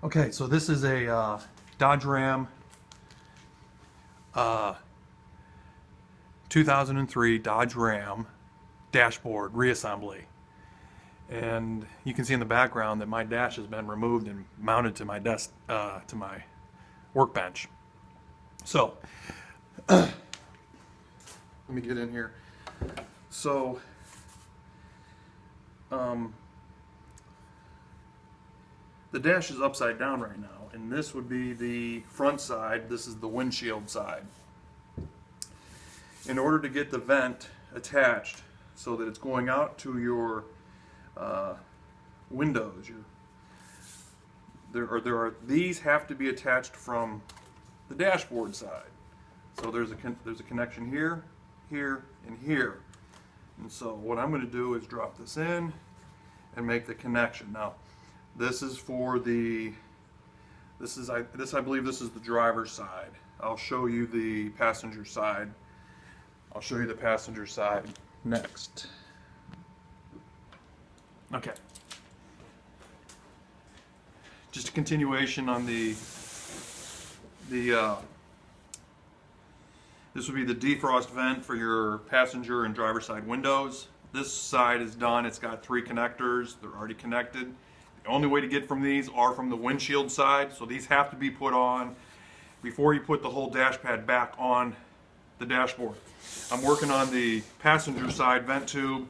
Okay, so this is a Dodge RAM 2003 Dodge RAM Dashboard Reassembly. And you can see in the background that my dash has been removed and mounted to my desk, to my workbench. So, let me get in here. So, the dash is upside down right now, and this would be the front side. This is the windshield side. In order to get the vent attached so that it's going out to your windows, these have to be attached from the dashboard side. So there's a connection here, here, and here. And so what I'm going to do is drop this in and make the connection. Now, this is for the, I believe this is the driver's side. I'll show you the passenger side. I'll show you the passenger side next. Okay. Just a continuation on this would be the defrost vent for your passenger and driver side windows. This side is done. It's got 3 connectors. They're already connected. The only way to get from these are from the windshield side, so these have to be put on before you put the whole dash pad back on the dashboard. I'm working on the passenger side vent tube.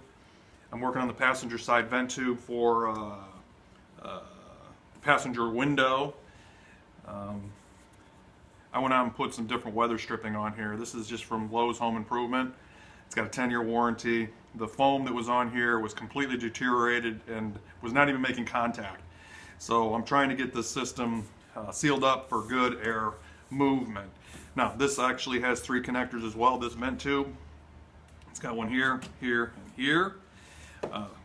I'm working on the passenger side vent tube for passenger window. I went out and put some different weather stripping on here. This is just from Lowe's Home Improvement. It's got a 10-year warranty. The foam that was on here was completely deteriorated and was not even making contact. So I'm trying to get the system sealed up for good air movement. Now, this actually has 3 connectors as well, this vent tube. It's got one here, here, and here.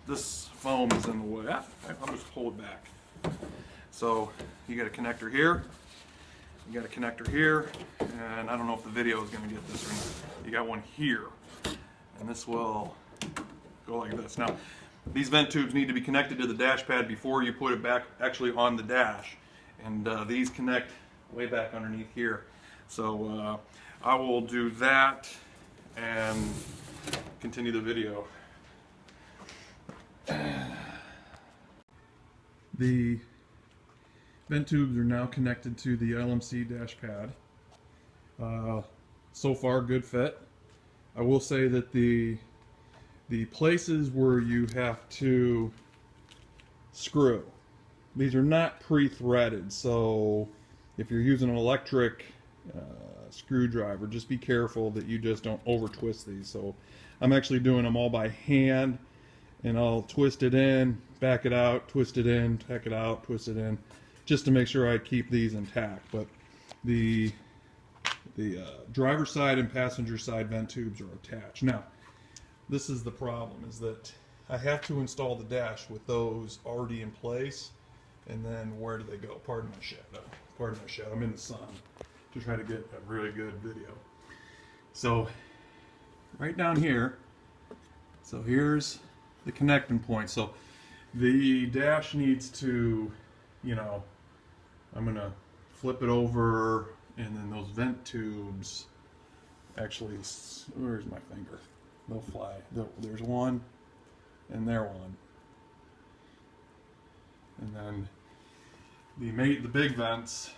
This foam is in the way. I'll just pull it back. So you got a connector here. You got a connector here, and I don't know if the video is going to get this or not. You got one here, and this will go like this. Now, these vent tubes need to be connected to the dash pad before you put it back actually on the dash, and these connect way back underneath here. So I will do that and continue the video. The vent tubes are now connected to the LMC Dash Pad. So far, good fit. I will say that the places where you have to screw, these are not pre-threaded, so if you're using an electric screwdriver, just be careful that you just don't over twist these. So I'm actually doing them all by hand, and I'll twist it in, back it out, twist it in, tack it out, twist it in, just to make sure I keep these intact. But the driver side and passenger side vent tubes are attached. Now, this is the problem, is that I have to install the dash with those already in place, and then where do they go? Pardon my shadow. Pardon my shadow. I'm in the sun to try to get a really good video. So, right down here, so here's the connecting point. So, the dash needs to, you know, I'm going to flip it over, and then those vent tubes actually, where's my finger? They'll fly. There's one, and there one. And then the big vents,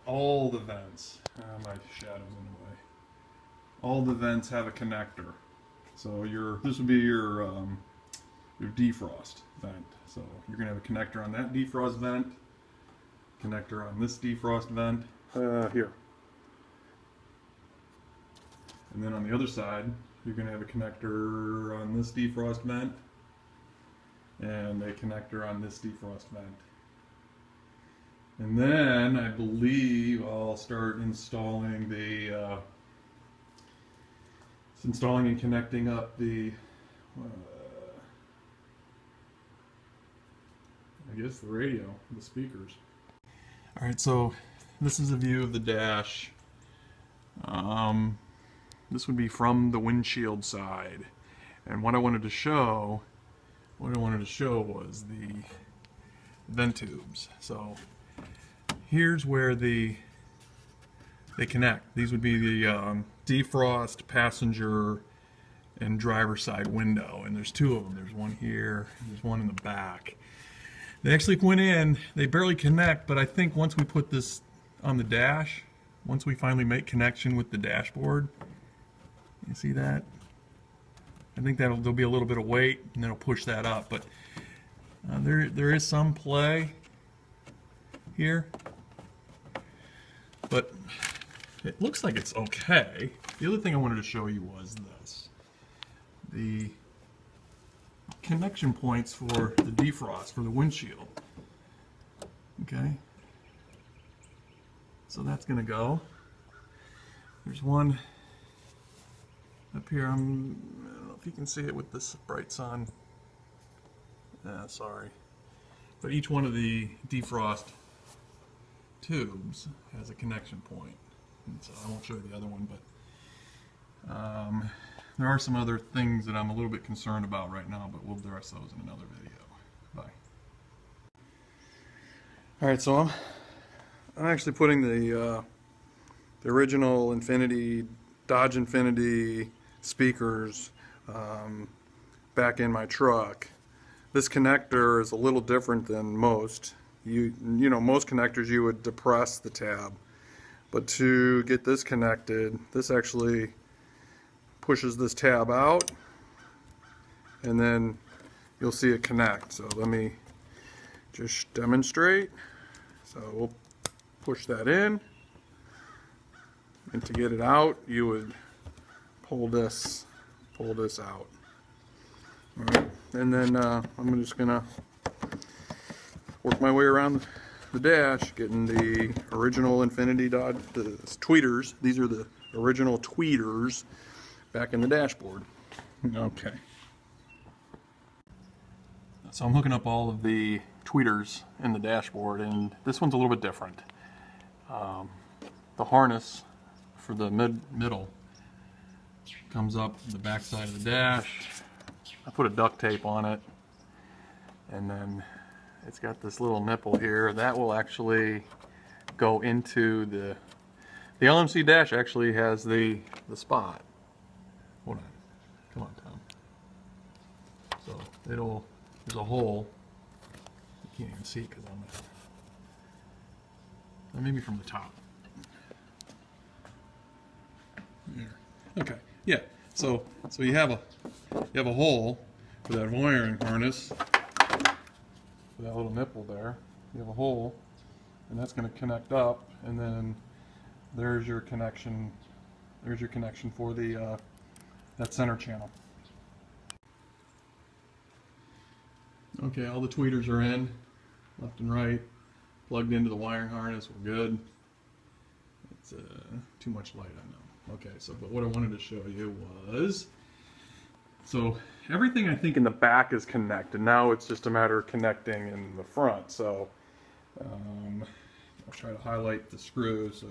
all the vents, my shadow's in the way. All the vents have a connector. So this would be your defrost vent. So you're going to have a connector on that defrost vent, connector on this defrost vent here. And then on the other side, you're going to have a connector on this defrost vent and a connector on this defrost vent. And then I believe I'll start installing installing and connecting up the I guess the radio, the speakers. Alright, so this is a view of the dash. This would be from the windshield side. And what I wanted to show was the vent tubes. So here's where they connect. These would be the defrost, passenger, and driver side window. And there's two of them. There's one here, there's one in the back. They actually went in, they barely connect, but I think once we put this on the dash, once we finally make connection with the dashboard, you see that? I think there'll be a little bit of weight, and that'll push that up. But there is some play here, but it looks like it's okay. The other thing I wanted to show you was this: the connection points for the defrost for the windshield. Okay, so that's going to go. There's one up here. I don't know if you can see it with this bright sun. Sorry. But each one of the defrost tubes has a connection point. And so I won't show you the other one, but there are some other things that I'm a little bit concerned about right now, but we'll address those in another video. Bye. Alright, so I'm actually putting the original Dodge Infinity speakers back in my truck. This connector is a little different than most. You know, most connectors you would depress the tab, but to get this connected, this actually pushes this tab out, and then you'll see it connect. So let me just demonstrate. So we'll push that in, and to get it out, you would pull this out. All right, and then I'm just gonna work my way around the dash, getting the original Infinity Dodge, the tweeters. These are the original tweeters back in the dashboard. Okay. So I'm hooking up all of the tweeters in the dashboard, and this one's a little bit different. The harness for the middle comes up the back side of the dash. I put a duct tape on it, and then it's got this little nipple here that will actually go into the LMC dash. Actually has the spot. Hold on, come on, Tom. So there's a hole. You can't even see because maybe from the top. There. Okay. Yeah. So you have a hole for that wiring harness. For that little nipple there, you have a hole, and that's going to connect up, and then there's your connection. There's your connection for the that center channel. Okay, all the tweeters are in, left and right, plugged into the wiring harness. We're good. It's too much light, I know. Okay, so but what I wanted to show you was, so everything I think in the back is connected. Now it's just a matter of connecting in the front. So I'll try to highlight the screws. So,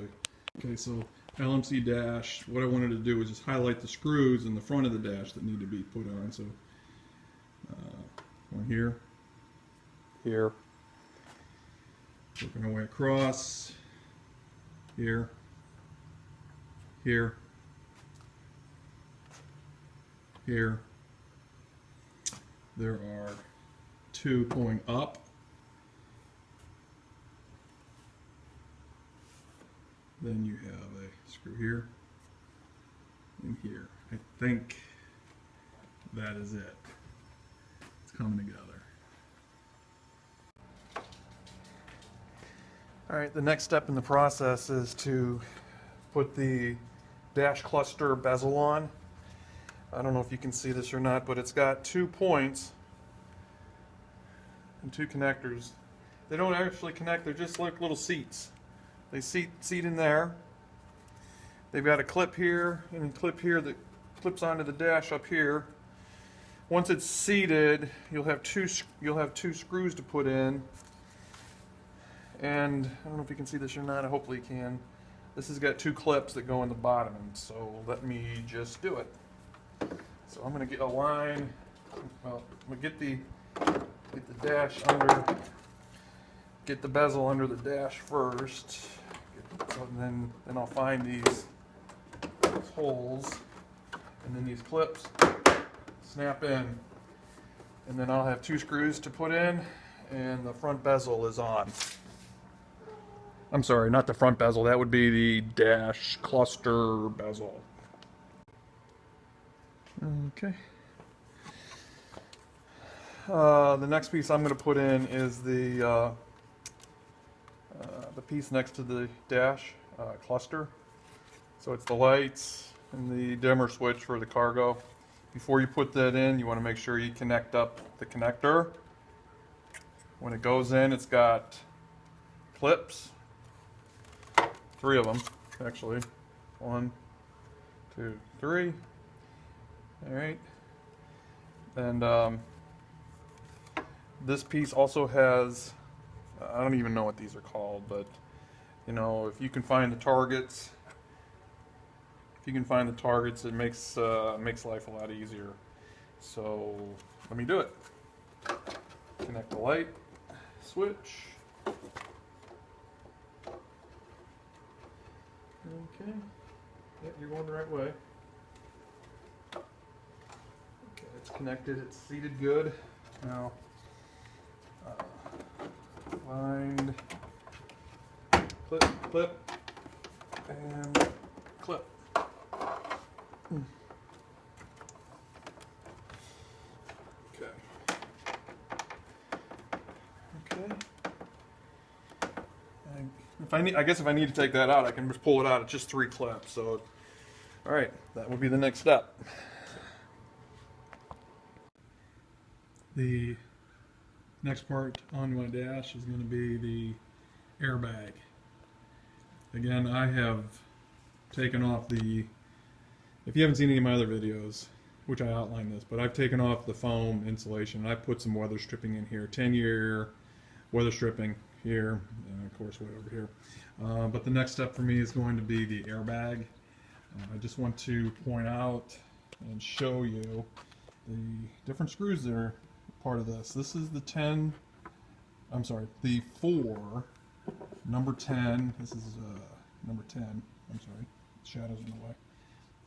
okay, so LMC dash, what I wanted to do was just highlight the screws in the front of the dash that need to be put on. So one here, working our way across, here, here, there are two going up, then you have a screw here and here. I think that is it. It's coming together. Alright, the next step in the process is to put the dash cluster bezel on. I don't know if you can see this or not, but it's got 2 points and 2 connectors. They don't actually connect, they're just like little seats. They seat in there. They've got a clip here and a clip here that clips onto the dash up here. Once it's seated, you'll have two screws to put in. And I don't know if you can see this or not, hopefully you can. This has got 2 clips that go in the bottom, and so let me just do it. So I'm going to get a line, well, I'm going to get the dash under get the bezel under the dash first, and then I'll find these holes, and then these clips snap in, and then I'll have 2 screws to put in, and the front bezel is on. I'm sorry, not the front bezel, that would be the dash cluster bezel. Okay. The next piece I'm going to put in is the piece next to the dash cluster. So it's the lights and the dimmer switch for the cargo. Before you put that in, you want to make sure you connect up the connector. When it goes in, it's got clips, 3 of them actually. 1, 2, 3. All right. And this piece also has, I don't even know what these are called, but you know, if you can find the targets, it makes life a lot easier. So let me do it. Connect the light switch. Okay. Yep, you're going the right way. Okay, it's connected. It's seated good. Now, find clip, and clip. Okay. Okay. I guess if I need to take that out, I can just pull it out. It's just 3 clips. So, all right, that would be the next step. The next part on my dash is going to be the airbag. Again, I have taken off the, if you haven't seen any of my other videos, which I outline this, but I've taken off the foam insulation and I put some weather stripping in here, 10-year weather stripping here, and of course way over here. But the next step for me is going to be the airbag. I just want to point out and show you the different screws that are part of this. This is the 4 number 10. This is number 10. I'm sorry, shadows in the way.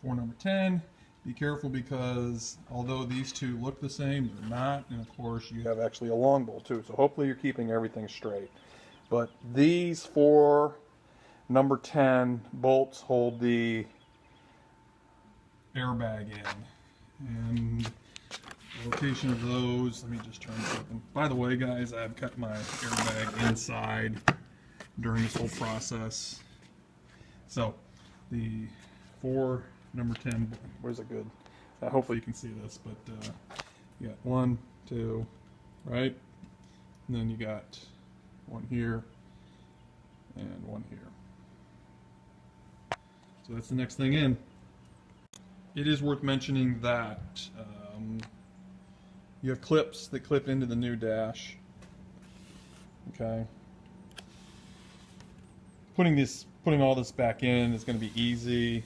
4 number 10. Be careful because although these 2 look the same, they're not. And of course, you have actually a long bolt too. So hopefully you're keeping everything straight. But these 4 number 10 bolts hold the airbag in. And the location of those, let me just turn this open. By the way, guys, I've cut my airbag inside during this whole process. So the 4 number 10, where's it good? Hopefully you can see this, but you got 1, 2, right? And then you got 1 here and 1 here. So that's the next thing in. It is worth mentioning that you have clips that clip into the new dash. Okay. Putting all this back in is going to be easy.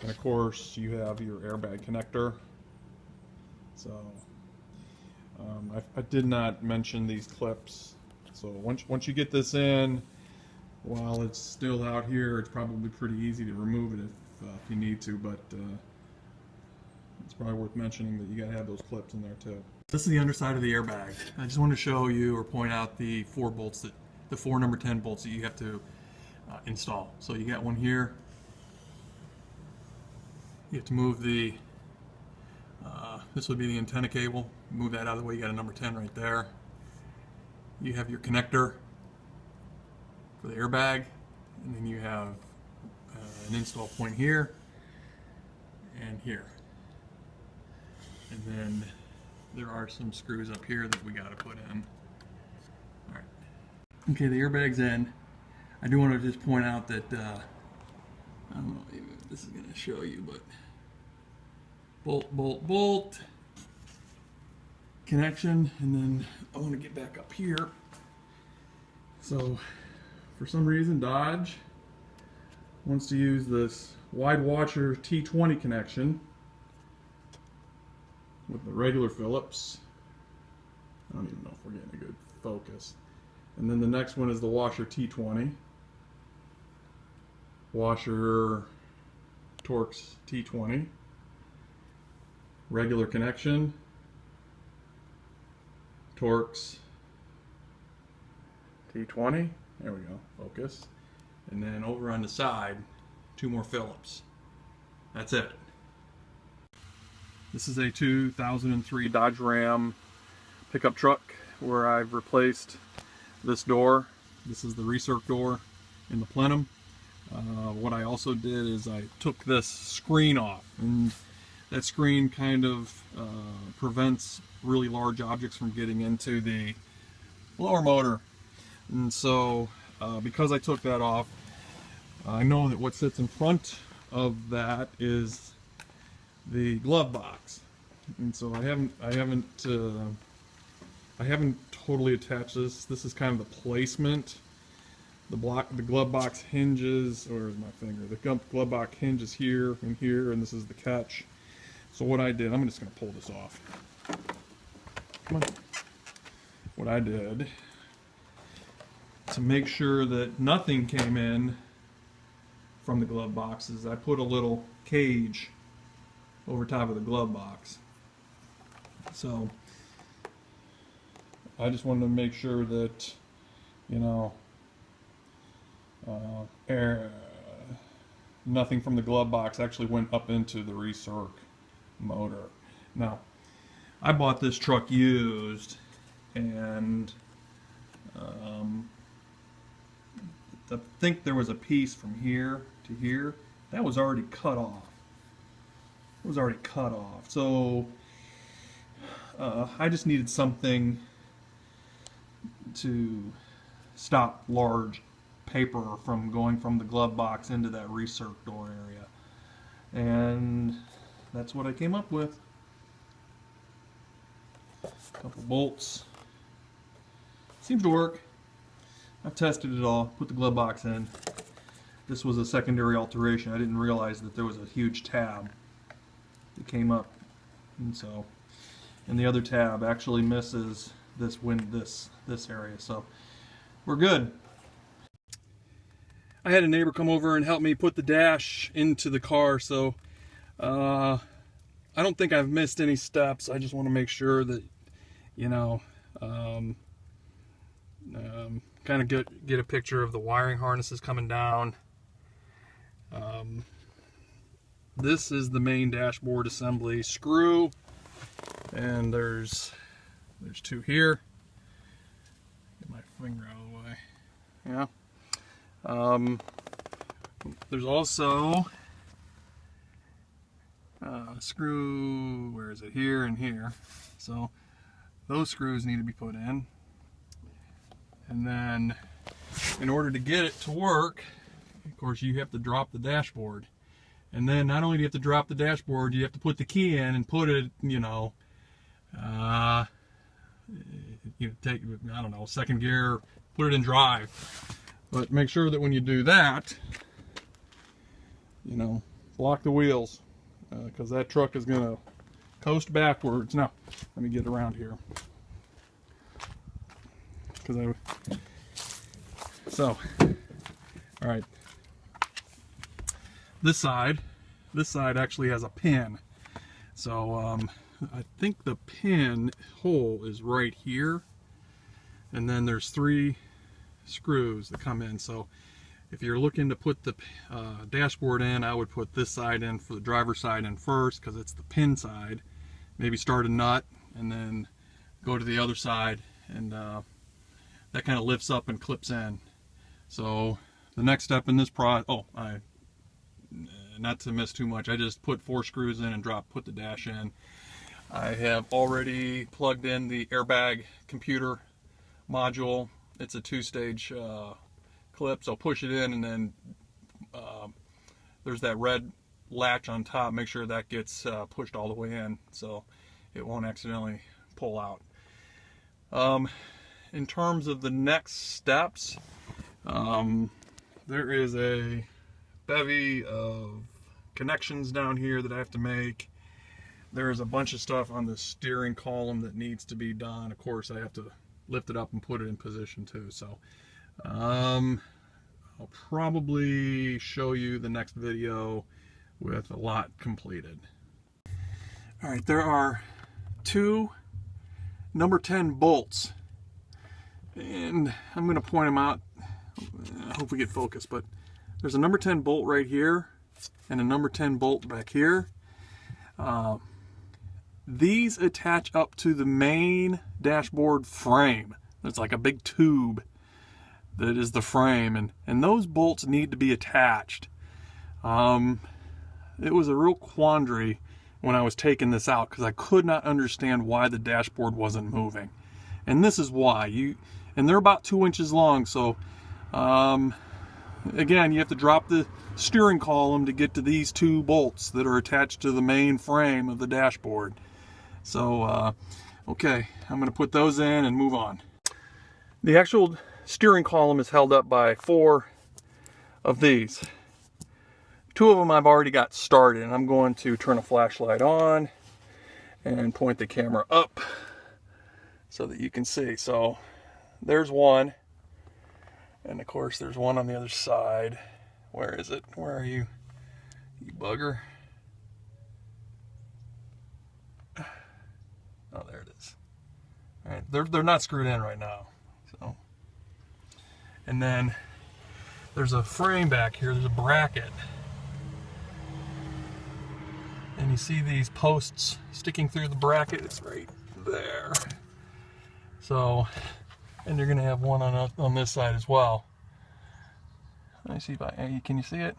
And of course, you have your airbag connector. So I did not mention these clips. So once you get this in, while it's still out here, it's probably pretty easy to remove it if you need to. But it's probably worth mentioning that you got to have those clips in there too. This is the underside of the airbag. I just want to show you or point out the 4 bolts the 4 number 10 bolts that you have to install. So you got one here. You have to move the, this would be the antenna cable. Move that out of the way. You got a number 10 right there. You have your connector for the airbag, and then you have an install point here and here. And then there are some screws up here that we got to put in. All right. Okay, the airbag's in. I do want to just point out that I don't know if this is going to show you, but bolt, bolt, bolt, connection, and then I want to get back up here. So for some reason Dodge wants to use this wide washer T20 connection with the regular Phillips. I don't even know if we're getting a good focus. And then the next one is the washer T20. Washer Torx T20. Regular connection. Torx T20. There we go. Focus. And then over on the side, 2 more Phillips. That's it. This is a 2003 Dodge Ram pickup truck where I've replaced this door. This is the recirc door in the plenum. What I also did is I took this screen off, and that screen kind of prevents really large objects from getting into the lower motor. And so because I took that off, I know that what sits in front of that is the glove box, and so I haven't totally attached this. This is kind of the placement. The glove box hinges, or my finger, the glove box hinges here and here, and this is the catch. So what I did, I'm just going to pull this off. Come on. What I did to make sure that nothing came in from the glove box is I put a little cage over top of the glove box. So I just wanted to make sure that, you know, nothing from the glove box actually went up into the recirc motor. Now, I bought this truck used, and I think there was a piece from here to here that was already cut off. It was already cut off. So I just needed something to stop large paper from going from the glove box into that recirc door area, and that's what I came up with. A couple bolts. Seems to work. I've tested it all, put the glove box in. This was a secondary alteration. I didn't realize that there was a huge tab that came up, and so, and the other tab actually misses this area, so we're good. I had a neighbor come over and help me put the dash into the car, so I don't think I've missed any steps. I just want to make sure that, you know, kind of get a picture of the wiring harnesses coming down. This is the main dashboard assembly screw, and there's 2 here. Get my finger out of the way. Yeah. There's also a screw, where is it, here and here. So those screws need to be put in. And then in order to get it to work, of course, you have to drop the dashboard. And then not only do you have to drop the dashboard, you have to put the key in and put it, you know, take, I don't know, second gear, put it in drive. But make sure that when you do that, you know, block the wheels, because that truck is going to coast backwards. Now, let me get around here. So, all right. This side actually has a pin. So I think the pin hole is right here, and then there's 3 screws that come in. So if you're looking to put the dashboard in, I would put this side in for the driver's side in first, because it's the pin side. Maybe start a nut and then go to the other side, and that kind of lifts up and clips in. So the next step in this not to miss too much, I just put 4 screws in and put the dash in. I have already plugged in the Airbag computer module. It's a 2-stage clip, so push it in, and then there's that red latch on top. Make sure that gets pushed all the way in so it won't accidentally pull out. In terms of the next steps, there is a bevy of connections down here that I have to make. There's a bunch of stuff on the steering column that needs to be done. Of course, I have to lift it up and put it in position too. So I'll probably show you the next video with a lot completed. All right, there are 2 number 10 bolts, and I'm going to point them out. I hope we get focused, but there's a number 10 bolt right here and a number 10 bolt back here. These attach up to the main dashboard frame. There's like a big tube that is the frame, and those bolts need to be attached. It was a real quandary when I was taking this out, because I could not understand why the dashboard wasn't moving. And this is why. And they're about 2 inches long, so again, you have to drop the steering column to get to these 2 bolts that are attached to the main frame of the dashboard. So okay, I'm going to put those in and move on. The actual steering column is held up by 4 of these. 2 of them I've already got started, and I'm going to turn a flashlight on and point the camera up so that you can see. So there's one, and of course there's one on the other side. Where is it? Where are you, you bugger? Oh, there it is. All right, they're not screwed in right now. So, and then there's a frame back here. There's a bracket. And you see these posts sticking through the bracket. It's right there. So, and you're going to have one on this side as well. Let me see if can you see it?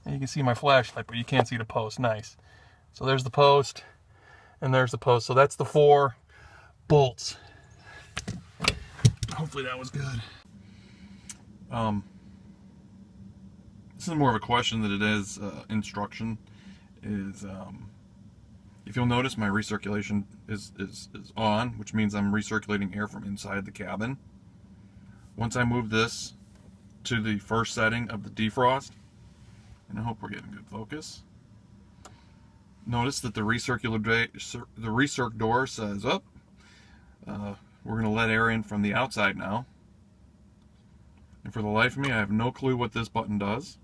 And you can see my flashlight, but you can't see the post. Nice. So there's the post, and there's the post. So that's the 4 bolts. Hopefully that was good. This is more of a question than it is instruction. If you'll notice, my recirculation is on, which means I'm recirculating air from inside the cabin. Once I move this to the first setting of the defrost, and I hope we're getting good focus, notice that the recirc door says up. We're going to let air in from the outside now. And for the life of me, I have no clue what this button does.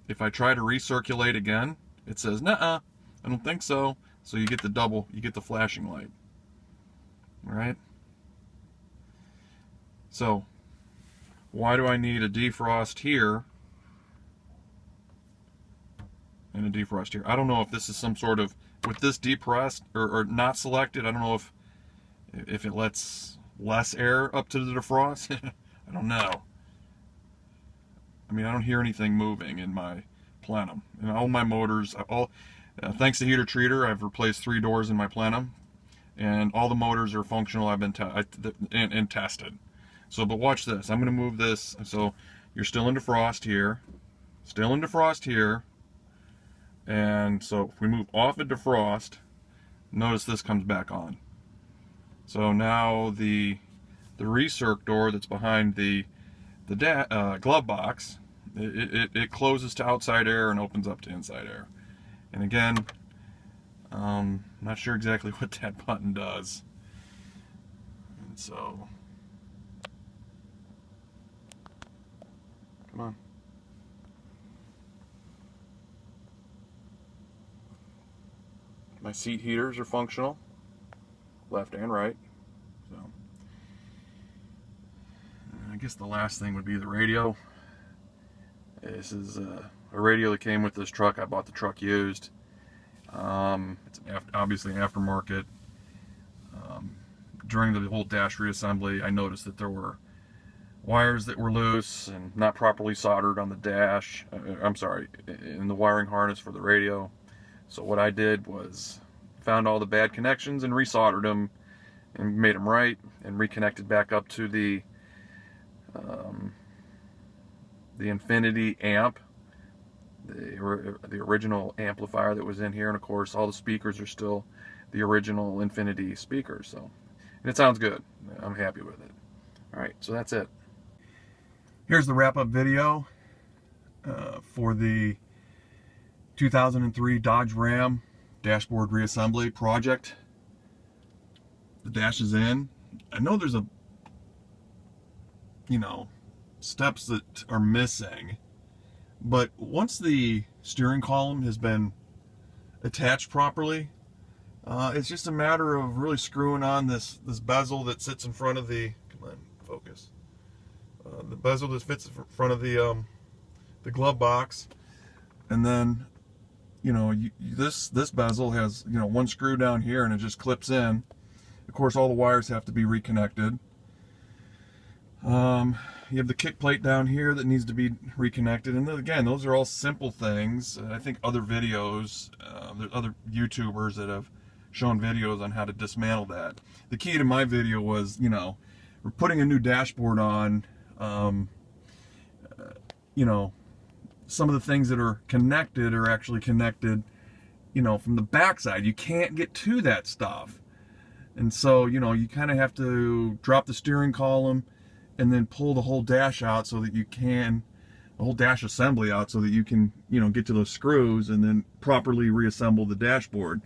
If I try to recirculate again, it says, nuh-uh, I don't think so. So you get the flashing light. All right? So, why do I need a defrost here and a defrost here? I don't know if this is some sort of, with this depressed or not selected, I don't know if it lets less air up to the defrost. I don't know. I mean, I don't hear anything moving in my plenum. And all my motors, thanks to Heater Treater, I've replaced 3 doors in my plenum, and all the motors are functional. I've been tested. So, but watch this. I'm going to move this. So you're still in defrost here, and so if we move off of defrost, notice this comes back on. So now the recirc door that's behind the glove box, it closes to outside air and opens up to inside air. And again, not sure exactly what that button does. And so, come on. My seat heaters are functional, left and right. So, I guess the last thing would be the radio. This is a radio that came with this truck. I bought the truck used. It's obviously an aftermarket. During the whole dash reassembly, I noticed that there were wires that were loose and not properly soldered on the dash. I'm sorry, in the wiring harness for the radio. So what I did was found all the bad connections and resoldered them and made them right and reconnected back up to the Infinity amp, the original amplifier that was in here, and of course all the speakers are still the original Infinity speakers. So, and it sounds good. I'm happy with it. All right, so that's it. Here's the wrap-up video for the 2003 Dodge RAM Dashboard Reassembly project. the dash is in. I know there's a, steps that are missing, but once the steering column has been attached properly, it's just a matter of really screwing on this bezel that sits in front of the, come on, focus, the bezel that fits in front of the glove box, and then this bezel has one screw down here and it just clips in. Of course, all the wires have to be reconnected. You have the kick plate down here that needs to be reconnected, and again, those are all simple things. I think other videos, there's other YouTubers that have shown videos on how to dismantle that. The key to my video was, we're putting a new dashboard on. Some of the things that are connected are actually connected, from the backside. You can't get to that stuff. And so, you kind of have to drop the steering column and then pull the whole dash out so that you can, the whole dash assembly out so that you can, get to those screws and then properly reassemble the dashboard.